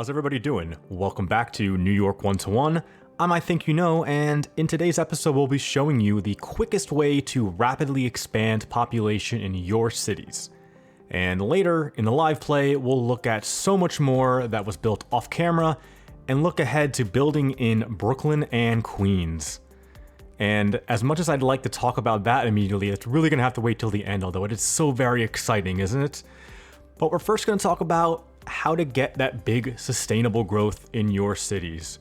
How's everybody doing? Welcome back to New York 1-to-1. I'm I Think You Know, and in today's episode we'll be showing you the quickest way to rapidly expand population in your cities. And later, in the live play, we'll look at so much more that was built off camera, and look ahead to building in Brooklyn and Queens. And as much as I'd like to talk about that immediately, it's really gonna have to wait till the end, although it is so very exciting, isn't it? But we're first gonna talk about how to get that big sustainable growth in your cities.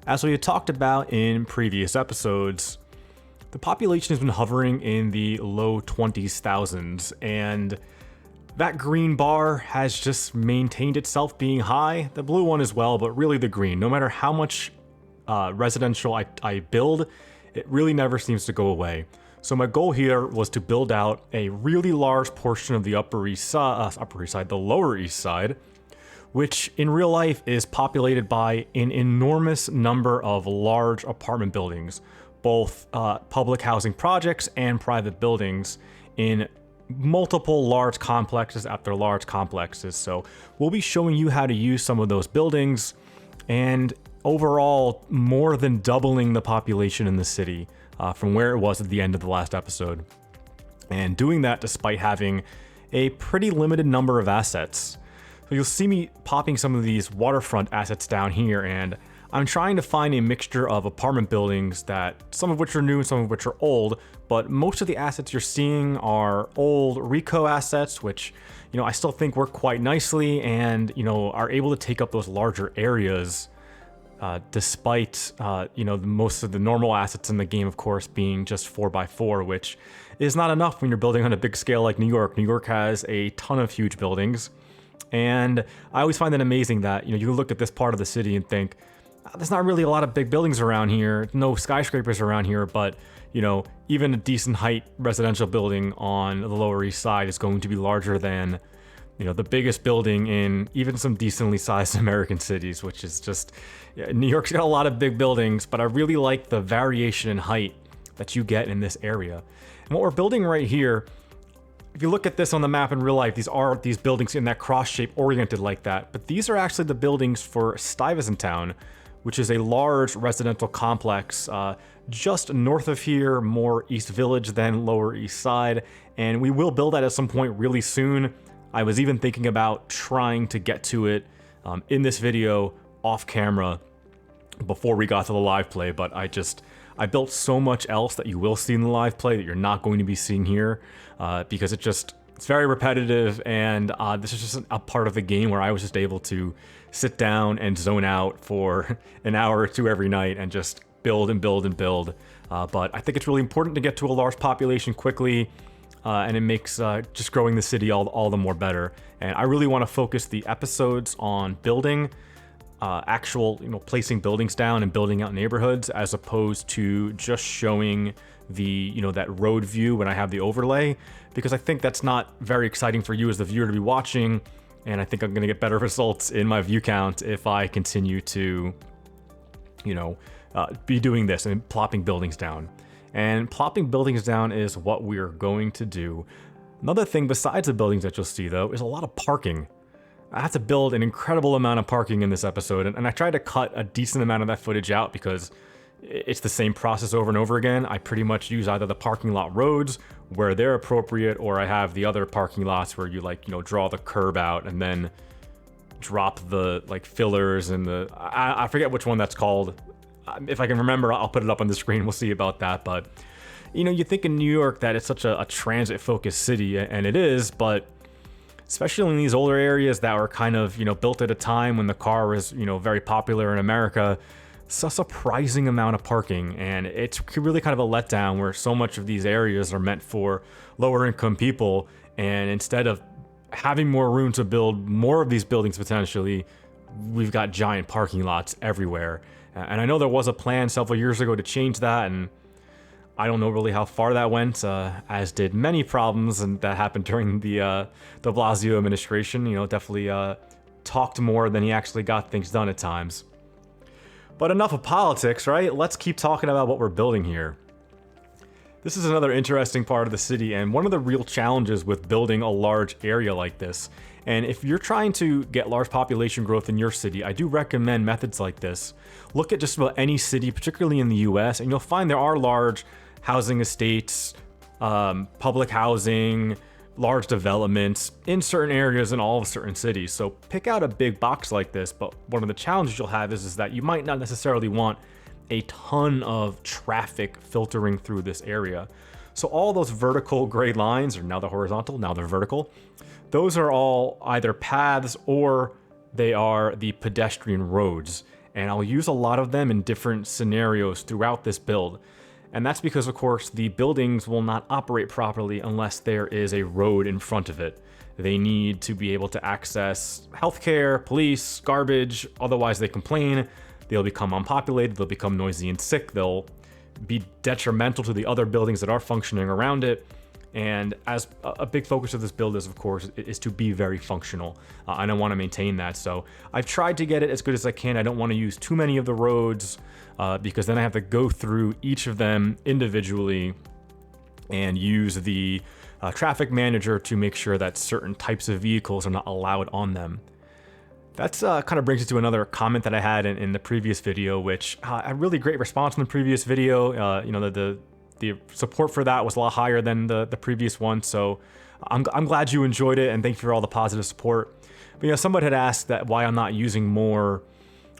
As we had talked about in previous episodes, the population has been hovering in the low 20s thousands, and that green bar has just maintained itself being high. The blue one as well, but really the green. No matter how much residential I build, it really never seems to go away. So my goal here was to build out a really large portion of the the Lower East Side, which in real life is populated by an enormous number of large apartment buildings, both public housing projects and private buildings in multiple large complexes after large complexes. So we'll be showing you how to use some of those buildings and overall more than doubling the population in the city from where it was at the end of the last episode. And doing that despite having a pretty limited number of assets. So you'll see me popping some of these waterfront assets down here, and I'm trying to find a mixture of apartment buildings that some of which are new and some of which are old, but most of the assets you're seeing are old Rico assets, which, you know, I still think work quite nicely and, you know, are able to take up those larger areas. Despite, you know, most of the normal assets in the game, of course, being just 4x4, which is not enough when you're building on a big scale like New York. New York has a ton of huge buildings, and I always find it amazing that, you know, you look at this part of the city and think, there's not really a lot of big buildings around here, no skyscrapers around here, but, you know, even a decent height residential building on the Lower East Side is going to be larger than, you know, the biggest building in even some decently sized American cities, which is just, yeah, New York's got a lot of big buildings, but I really like the variation in height that you get in this area. And what we're building right here, if you look at this on the map in real life, these buildings in that cross shape oriented like that, but these are actually the buildings for Stuyvesant Town, which is a large residential complex just north of here, more East Village than Lower East Side, and we will build that at some point really soon. I was even thinking about trying to get to it in this video off camera before we got to the live play, but I built so much else that you will see in the live play that you're not going to be seeing here because it's very repetitive, and this is just a part of the game where I was just able to sit down and zone out for an hour or two every night and just build and build and build. But I think it's really important to get to a large population quickly, and it makes just growing the city all the more better. And I really want to focus the episodes on building, actual, you know, placing buildings down and building out neighborhoods, as opposed to just showing the, you know, that road view when I have the overlay, because I think that's not very exciting for you as the viewer to be watching, and I think I'm going to get better results in my view count if I continue to, you know, be doing this and plopping buildings down. And plopping buildings down is what we're going to do. Another thing besides the buildings that you'll see, though, is a lot of parking. I have to build an incredible amount of parking in this episode, and I tried to cut a decent amount of that footage out because it's the same process over and over again. I pretty much use either the parking lot roads where they're appropriate, or I have the other parking lots where you, like, you know, draw the curb out and then drop the, like, fillers and the... I forget which one that's called. If I can remember, I'll put it up on the screen. We'll see about that. But, you know, you think in New York that it's such a transit-focused city, and it is, but especially in these older areas that were kind of, you know, built at a time when the car was, you know, very popular in America, it's a surprising amount of parking, and it's really kind of a letdown where so much of these areas are meant for lower-income people, and instead of having more room to build more of these buildings potentially, we've got giant parking lots everywhere. And I know there was a plan several years ago to change that, and I don't know really how far that went, as did many problems and that happened during the de Blasio administration. You know, definitely talked more than he actually got things done at times. But enough of politics, right? Let's keep talking about what we're building here. This is another interesting part of the city, and one of the real challenges with building a large area like this, And if you're trying to get large population growth in your city, I do recommend methods like this. Look at just about any city, particularly in the US, and you'll find there are large housing estates, public housing, large developments in certain areas in all of certain cities. So pick out a big box like this, but one of the challenges you'll have is that you might not necessarily want a ton of traffic filtering through this area. So all those vertical gray lines, or now they're horizontal, now they're vertical, those are all either paths or they are the pedestrian roads. And I'll use a lot of them in different scenarios throughout this build. And that's because, of course, the buildings will not operate properly unless there is a road in front of it. They need to be able to access healthcare, police, garbage, otherwise they complain. They'll become unpopulated, they'll become noisy and sick, they'll be detrimental to the other buildings that are functioning around it. And as a big focus of this build is, of course, is to be very functional. And I want to maintain that. So I've tried to get it as good as I can. I don't want to use too many of the roads because then I have to go through each of them individually and use the traffic manager to make sure that certain types of vehicles are not allowed on them. That's kind of brings us to another comment that I had in the previous video, which a really great response in the previous video. You know, the support for that was a lot higher than the previous one, so I'm glad you enjoyed it, and thank you for all the positive support. But you know, somebody had asked that why I'm not using more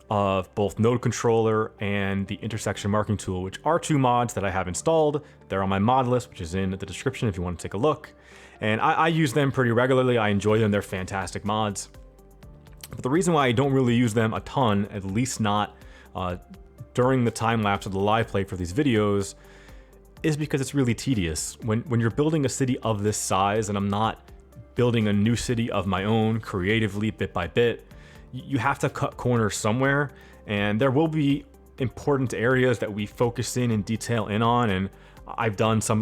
of both node controller and the intersection marking tool, which are two mods that I have installed. They're on my mod list, which is in the description if you want to take a look. And I use them pretty regularly. I enjoy them. They're fantastic mods. But the reason why I don't really use them a ton, at least not during the time lapse of the live play for these videos, is because it's really tedious. When you're building a city of this size, and I'm not building a new city of my own creatively bit by bit, you have to cut corners somewhere, and there will be important areas that we focus in and detail in on. And I've done some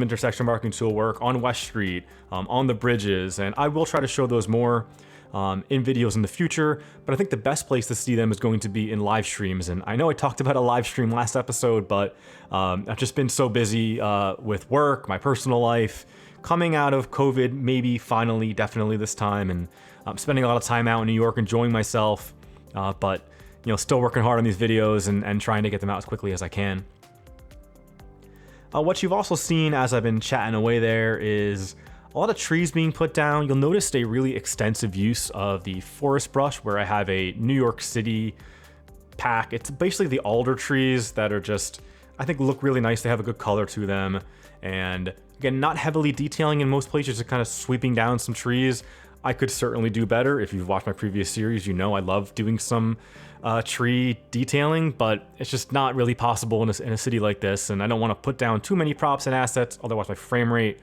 intersection marking tool work on West Street, on the bridges, and I will try to show those more in videos in the future, but I think the best place to see them is going to be in live streams. And I know I talked about a live stream last episode, but I've just been so busy with work, my personal life, coming out of COVID, maybe finally, definitely this time, and I'm spending a lot of time out in New York enjoying myself, but you know, still working hard on these videos and trying to get them out as quickly as I can. What you've also seen as I've been chatting away there is a lot of trees being put down. You'll notice a really extensive use of the forest brush, where I have a New York City pack. It's basically the alder trees that are just, I think, look really nice. They have a good color to them. And again, not heavily detailing in most places, just kind of sweeping down some trees. I could certainly do better. If you've watched my previous series, you know I love doing some tree detailing, but it's just not really possible in a city like this. And I don't want to put down too many props and assets, otherwise my frame rate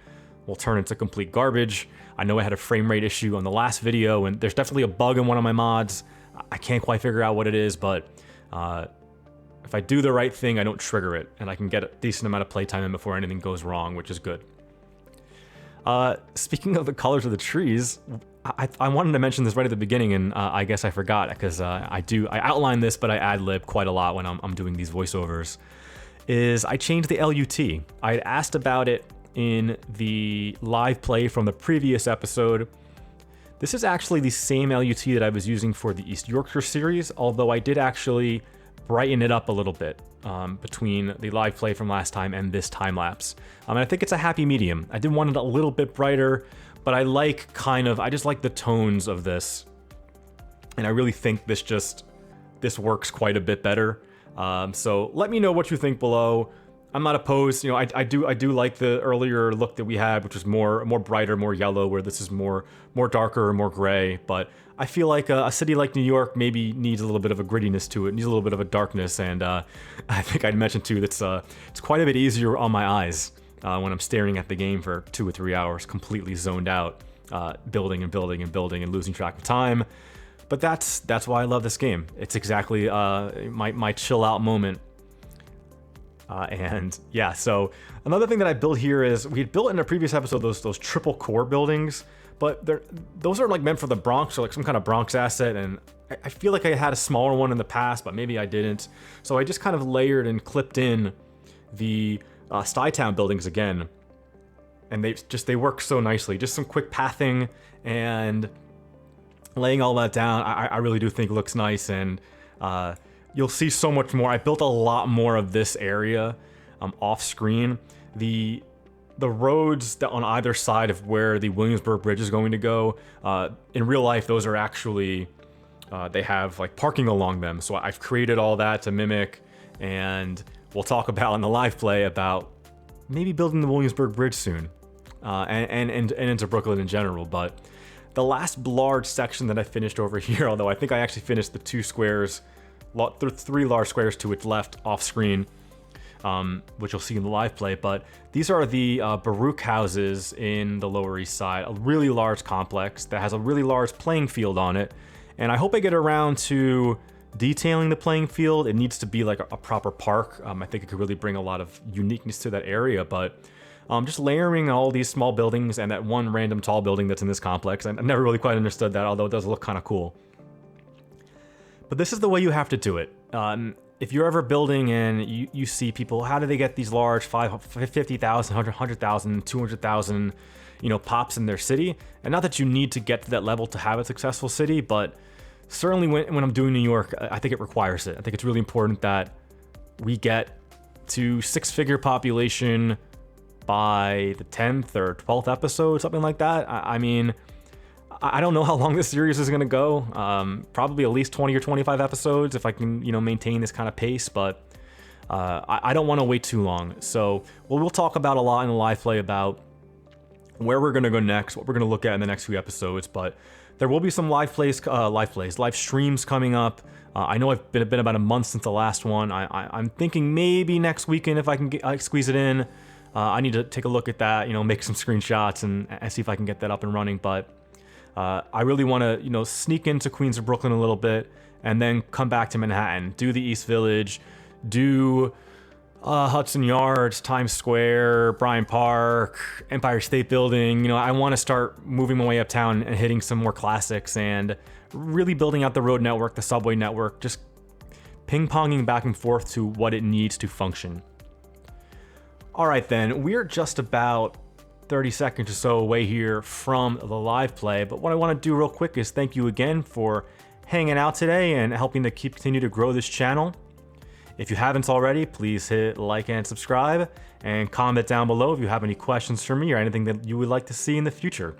will turn into complete garbage. I know I had a frame rate issue on the last video, and there's definitely a bug in one of my mods. I can't quite figure out what it is, but if I do the right thing, I don't trigger it, and I can get a decent amount of playtime in before anything goes wrong, which is good. Speaking of the colors of the trees, I wanted to mention this right at the beginning, and I guess I forgot, because I outline this, but I ad-lib quite a lot when I'm doing these voiceovers, is I changed the LUT. I had asked about it in the live play from the previous episode. This is actually the same LUT that I was using for the East Yorkshire series, although I did actually brighten it up a little bit between the live play from last time and this time lapse. And I think it's a happy medium. I did want it a little bit brighter, but I just like the tones of this, and I really think this works quite a bit better. So let me know what you think below. I'm not opposed. You know, I do like the earlier look that we had, which was more brighter, more yellow, where this is more darker, more gray. But I feel like a city like New York maybe needs a little bit of a grittiness to it, needs a little bit of a darkness. And I think I'd mentioned too that it's quite a bit easier on my eyes when I'm staring at the game for 2 or 3 hours, completely zoned out, building and building and building and losing track of time. But that's why I love this game. It's exactly my chill out moment. And yeah, so another thing that I built here is, we had built in a previous episode those triple core buildings, but those are like meant for the Bronx, or like some kind of Bronx asset, and I feel like I had a smaller one in the past, but maybe I didn't. So I just kind of layered and clipped in the Stuytown buildings again, and they work so nicely. Just some quick pathing, and laying all that down, I really do think looks nice, and you'll see so much more. I built a lot more of this area off screen. The roads that on either side of where the Williamsburg Bridge is going to go, in real life, those are actually, they have like parking along them. So I've created all that to mimic, and we'll talk about in the live play about maybe building the Williamsburg Bridge soon, and into Brooklyn in general. But the last large section that I finished over here, although I think I actually finished the 2 squares, 3 large squares to its left off screen, which you'll see in the live play, but these are the Baruch houses in the Lower East Side, a really large complex that has a really large playing field on it, and I hope I get around to detailing the playing field. It needs to be like a proper park. I think it could really bring a lot of uniqueness to that area, but just layering all these small buildings and that one random tall building that's in this complex, I've never really quite understood that, although it does look kind of cool. But this is the way you have to do it. If you're ever building and you see people, how do they get these large 50,000, 100,000, 200,000, pops in their city? And not that you need to get to that level to have a successful city, but certainly when I'm doing New York, I think it requires it. I think it's really important that we get to 6-figure population by the 10th or 12th episode, something like that. I mean, I don't know how long this series is going to go. Probably at least 20 or 25 episodes if I can, maintain this kind of pace, but I don't want to wait too long. So we'll talk about a lot in the live play about where we're going to go next, what we're going to look at in the next few episodes, but there will be some live streams coming up. I know it's been about a month since the last one. I'm thinking maybe next weekend if I can squeeze it in. I need to take a look at that, make some screenshots and see if I can get that up and running, but I really want to, sneak into Queens or Brooklyn a little bit and then come back to Manhattan, do the East Village, do Hudson Yards, Times Square, Bryant Park, Empire State Building. I want to start moving my way uptown and hitting some more classics and really building out the road network, the subway network, just ping-ponging back and forth to what it needs to function. All right, then, we're just about 30 seconds or so away here from the live play, but what I want to do real quick is thank you again for hanging out today and helping to continue to grow this channel. If you haven't already, please hit like and subscribe, and comment down below if you have any questions for me or anything that you would like to see in the future.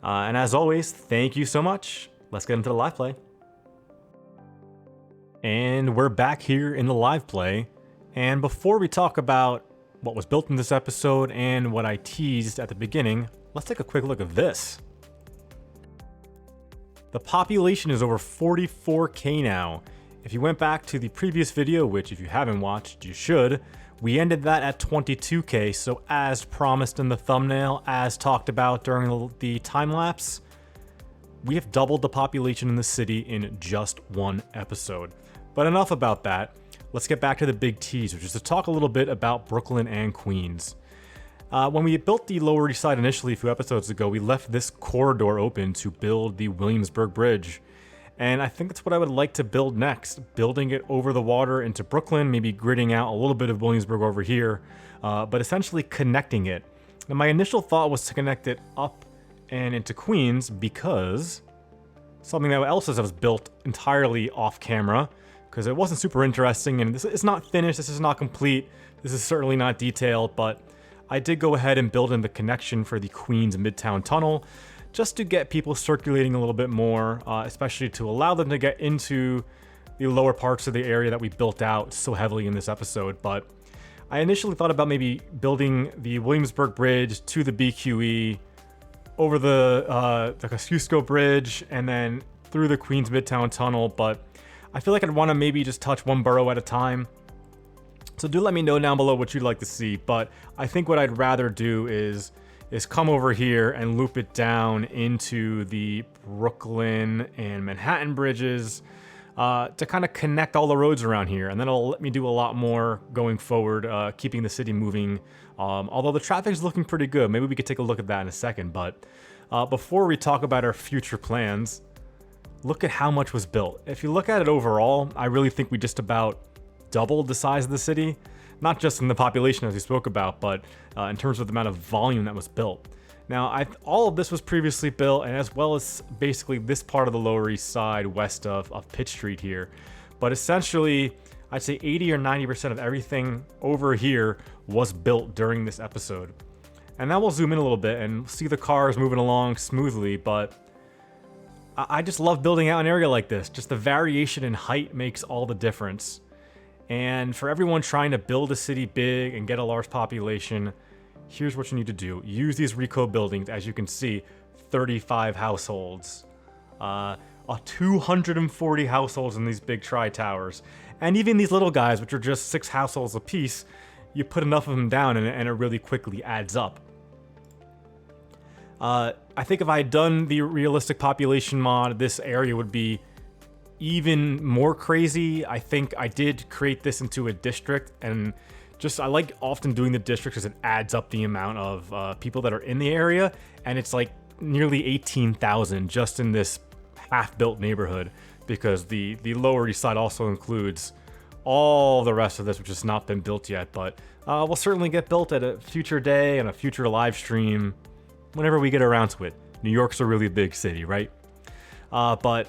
And as always, thank you so much. Let's get into the live play. And we're back here in the live play, and before we talk about what was built in this episode and what I teased at the beginning, let's take a quick look at this. The population is over 44K now. If you went back to the previous video, which if you haven't watched, you should, we ended that at 22K, so as promised in the thumbnail, as talked about during the time lapse, we have doubled the population in the city in just one episode. But enough about that. Let's get back to the big tease, which is to talk a little bit about Brooklyn and Queens. When we built the Lower East Side initially a few episodes ago, we left this corridor open to build the Williamsburg Bridge. And I think that's what I would like to build next, building it over the water into Brooklyn, maybe gridding out a little bit of Williamsburg over here, but essentially connecting it. Now, my initial thought was to connect it up and into Queens because something else that was built entirely off camera, because it wasn't super interesting, and this is not finished, this is not complete, this is certainly not detailed, but I did go ahead and build in the connection for the Queens Midtown Tunnel, just to get people circulating a little bit more, especially to allow them to get into the lower parts of the area that we built out so heavily in this episode. But I initially thought about maybe building the Williamsburg Bridge to the BQE, over the Kosciuszko Bridge, and then through the Queens Midtown Tunnel, but I feel like I'd want to maybe just touch one borough at a time. So do let me know down below what you'd like to see, but I think what I'd rather do is come over here and loop it down into the Brooklyn and Manhattan bridges to kind of connect all the roads around here. And then it'll let me do a lot more going forward, keeping the city moving. Although the traffic is looking pretty good. Maybe we could take a look at that in a second. But before we talk about our future plans, look at how much was built. If you look at it overall, I really think we just about doubled the size of the city. Not just in the population as we spoke about, but in terms of the amount of volume that was built. Now, all of this was previously built, and as well as basically this part of the Lower East Side west of Pitt Street here. But essentially, I'd say 80 or 90% of everything over here was built during this episode. And now we'll zoom in a little bit and see the cars moving along smoothly, but I just love building out an area like this. Just the variation in height makes all the difference. And for everyone trying to build a city big and get a large population, here's what you need to do. Use these Rico buildings. As you can see, 35 households. 240 households in these big tri-towers. And even these little guys, which are just 6 households apiece, you put enough of them down and it really quickly adds up. I think if I had done the realistic population mod, this area would be even more crazy. I think I did create this into a district, and I like often doing the district because it adds up the amount of people that are in the area, and it's like nearly 18,000 just in this half-built neighborhood, because the Lower East Side also includes all the rest of this, which has not been built yet, but will certainly get built at a future day and a future live stream whenever we get around to it. New York's a really big city, right? But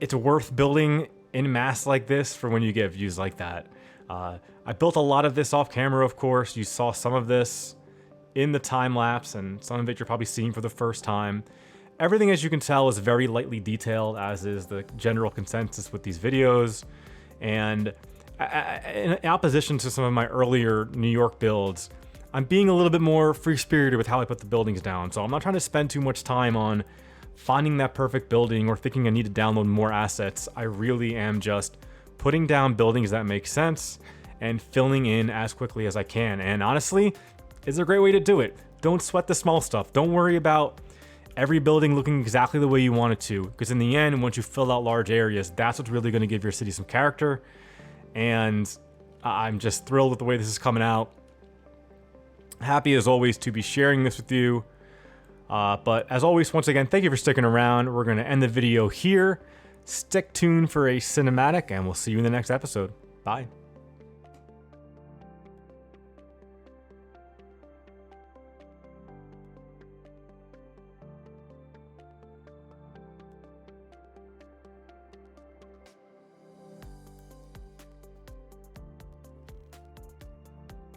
it's worth building in mass like this for when you get views like that. I built a lot of this off camera, of course. You saw some of this in the time lapse, and some of it you're probably seeing for the first time. Everything, as you can tell, is very lightly detailed, as is the general consensus with these videos. And in opposition to some of my earlier New York builds, I'm being a little bit more free-spirited with how I put the buildings down. So I'm not trying to spend too much time on finding that perfect building or thinking I need to download more assets. I really am just putting down buildings that make sense and filling in as quickly as I can. And honestly, it's a great way to do it. Don't sweat the small stuff. Don't worry about every building looking exactly the way you want it to, because in the end, once you fill out large areas, that's what's really going to give your city some character. And I'm just thrilled with the way this is coming out. Happy as always to be sharing this with you. But as always, once again, thank you for sticking around. We're going to end the video here. Stick tuned for a cinematic, and we'll see you in the next episode. Bye.